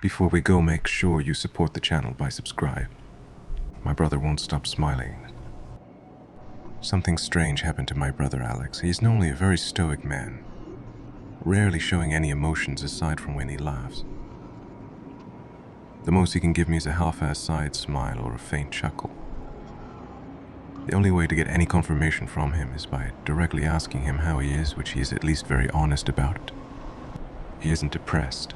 Before we go, make sure you support the channel by subscribe. My brother won't stop smiling. Something strange happened to my brother Alex. He's normally a very stoic man, rarely showing any emotions aside from when he laughs. The most he can give me is a half-assed side smile or a faint chuckle. The only way to get any confirmation from him is by directly asking him how he is, which he is at least very honest about. He isn't depressed.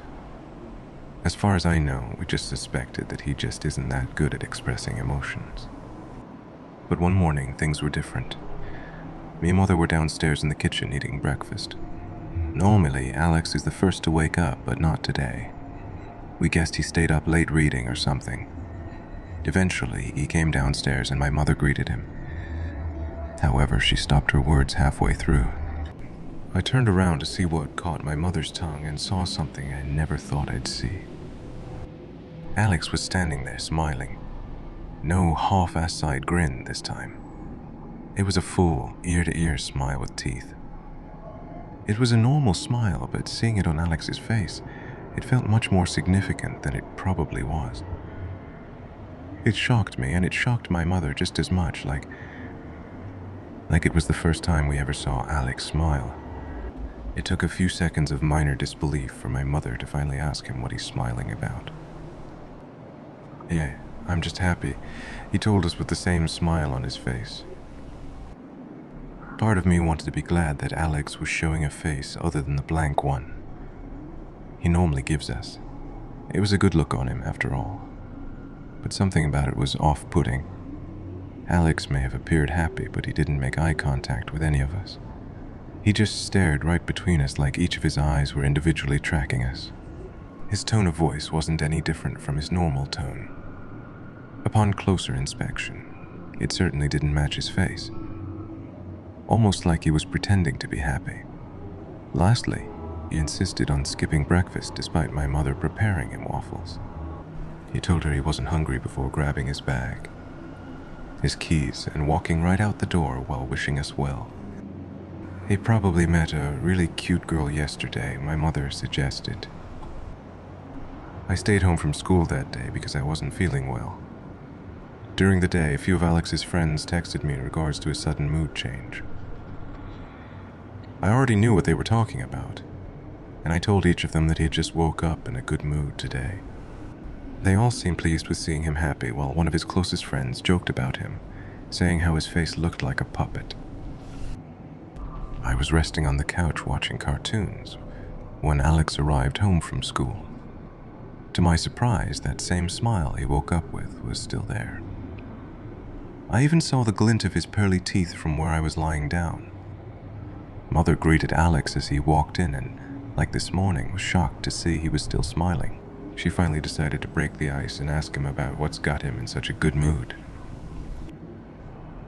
As far as I know, we just suspected that he just isn't that good at expressing emotions. But one morning, things were different. Me and Mother were downstairs in the kitchen eating breakfast. Normally, Alex is the first to wake up, but not today. We guessed he stayed up late reading or something. Eventually, he came downstairs and my mother greeted him. However, she stopped her words halfway through. I turned around to see what caught my mother's tongue and saw something I never thought I'd see. Alex was standing there smiling. No half-assed side grin this time. It was a full, ear-to-ear smile with teeth. It was a normal smile, but seeing it on Alex's face, it felt much more significant than it probably was. It shocked me, and it shocked my mother just as much, like it was the first time we ever saw Alex smile. It took a few seconds of minor disbelief for my mother to finally ask him what he's smiling about. "Yeah, I'm just happy," he told us with the same smile on his face. Part of me wanted to be glad that Alex was showing a face other than the blank one he normally gives us. It was a good look on him, after all. But something about it was off-putting. Alex may have appeared happy, but he didn't make eye contact with any of us. He just stared right between us like each of his eyes were individually tracking us. His tone of voice wasn't any different from his normal tone. Upon closer inspection, it certainly didn't match his face. Almost like he was pretending to be happy. Lastly, he insisted on skipping breakfast despite my mother preparing him waffles. He told her he wasn't hungry before grabbing his bag, his keys, and walking right out the door while wishing us well. He probably met a really cute girl yesterday, my mother suggested. I stayed home from school that day because I wasn't feeling well. During the day, a few of Alex's friends texted me in regards to his sudden mood change. I already knew what they were talking about, and I told each of them that he had just woke up in a good mood today. They all seemed pleased with seeing him happy, while one of his closest friends joked about him, saying how his face looked like a puppet. I was resting on the couch watching cartoons when Alex arrived home from school. To my surprise, that same smile he woke up with was still there. I even saw the glint of his pearly teeth from where I was lying down. Mother greeted Alex as he walked in and, like this morning, was shocked to see he was still smiling. She finally decided to break the ice and ask him about what's got him in such a good mood.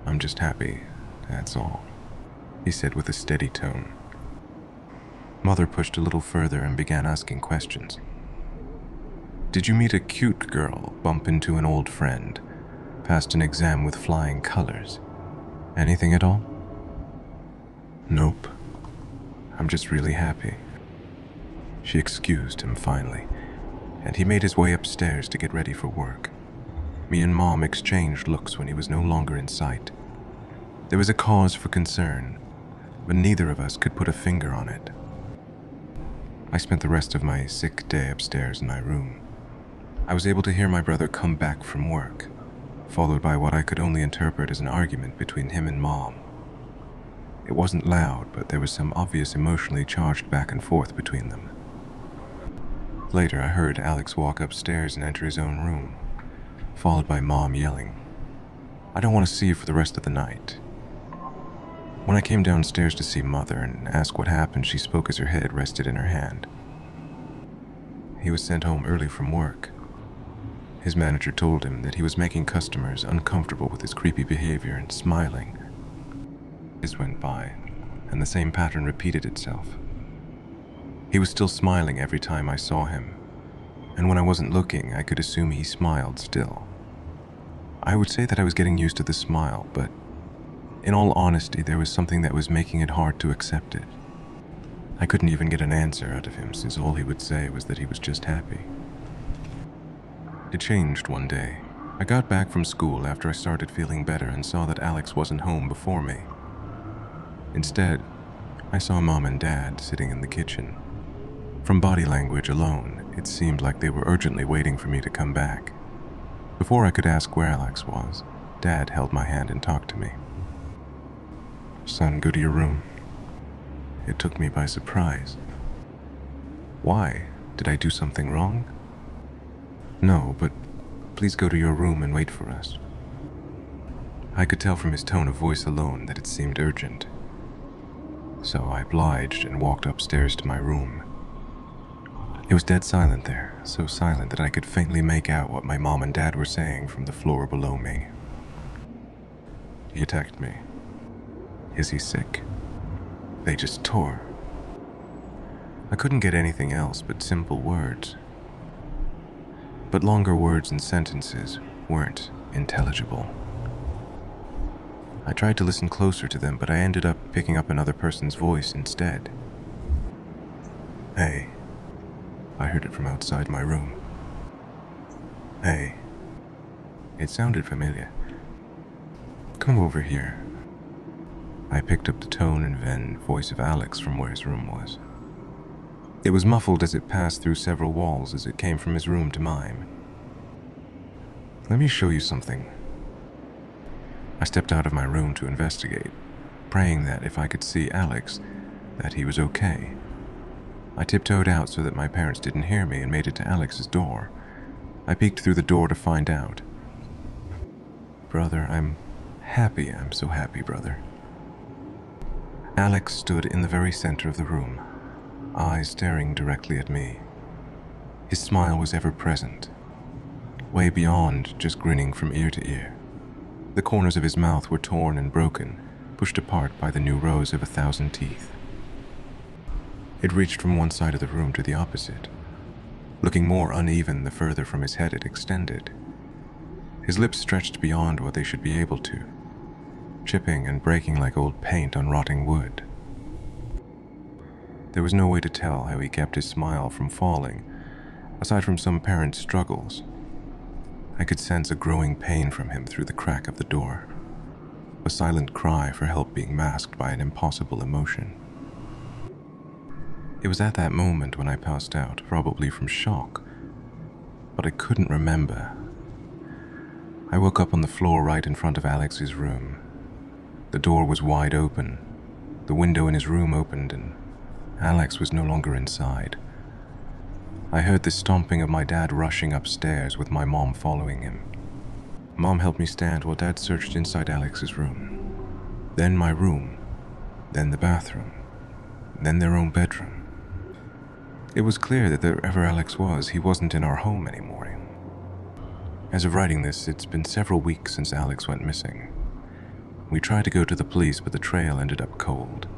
"I'm just happy, that's all," he said with a steady tone. Mother pushed a little further and began asking questions. "Did you meet a cute girl, bump into an old friend, passed an exam with flying colors? Anything at all?" "Nope. I'm just really happy." She excused him finally, and he made his way upstairs to get ready for work. Me and Mom exchanged looks when he was no longer in sight. There was a cause for concern, but neither of us could put a finger on it. I spent the rest of my sick day upstairs in my room. I was able to hear my brother come back from work, followed by what I could only interpret as an argument between him and Mom. It wasn't loud, but there was some obvious emotionally charged back and forth between them. Later, I heard Alex walk upstairs and enter his own room, followed by Mom yelling, "I don't want to see you for the rest of the night." When I came downstairs to see Mother and ask what happened, she spoke as her head rested in her hand. He was sent home early from work. His manager told him that he was making customers uncomfortable with his creepy behavior and smiling. Days went by, and the same pattern repeated itself. He was still smiling every time I saw him, and when I wasn't looking, I could assume he smiled still. I would say that I was getting used to the smile, but in all honesty, there was something that was making it hard to accept it. I couldn't even get an answer out of him, since all he would say was that he was just happy. It changed one day. I got back from school after I started feeling better and saw that Alex wasn't home before me. Instead, I saw Mom and Dad sitting in the kitchen. From body language alone, it seemed like they were urgently waiting for me to come back. Before I could ask where Alex was, Dad held my hand and talked to me. "Son, go to your room." It took me by surprise. Why? Did I do something wrong? No, but please go to your room and wait for us. I could tell from his tone of voice alone that it seemed urgent. So I obliged and walked upstairs to my room. It was dead silent there, so silent that I could faintly make out what my mom and dad were saying from the floor below me. He attacked me. Is he sick? They just tore. I couldn't get anything else but simple words. But longer words and sentences weren't intelligible. I tried to listen closer to them, but I ended up picking up another person's voice instead. "Hey." I heard it from outside my room. "Hey." It sounded familiar. "Come over here." I picked up the tone and then voice of Alex from where his room was. It was muffled as it passed through several walls as it came from his room to mine. "Let me show you something." I stepped out of my room to investigate, praying that if I could see Alex, that he was okay. I tiptoed out so that my parents didn't hear me and made it to Alex's door. I peeked through the door to find out. "Brother, I'm so happy, brother." Alex stood in the very center of the room, eyes staring directly at me. His smile was ever present, way beyond just grinning from ear to ear. The corners of his mouth were torn and broken, pushed apart by the new rows of 1,000 teeth. It reached from one side of the room to the opposite, looking more uneven the further from his head it extended. His lips stretched beyond what they should be able to, chipping and breaking like old paint on rotting wood. There was no way to tell how he kept his smile from falling, aside from some apparent struggles. I could sense a growing pain from him through the crack of the door, a silent cry for help being masked by an impossible emotion. It was at that moment when I passed out, probably from shock, but I couldn't remember. I woke up on the floor right in front of Alex's room. The door was wide open, the window in his room opened, and Alex was no longer inside. I heard the stomping of my dad rushing upstairs with my mom following him. Mom helped me stand while Dad searched inside Alex's room. Then my room, then the bathroom, then their own bedroom. It was clear that wherever Alex was, he wasn't in our home anymore. As of writing this, it's been several weeks since Alex went missing. We tried to go to the police, but the trail ended up cold.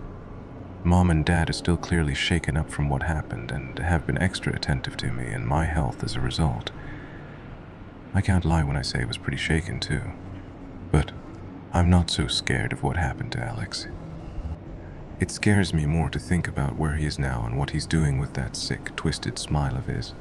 Mom and Dad are still clearly shaken up from what happened and have been extra attentive to me and my health as a result. I can't lie when I say I was pretty shaken too. But I'm not so scared of what happened to Alex. It scares me more to think about where he is now and what he's doing with that sick, twisted smile of his.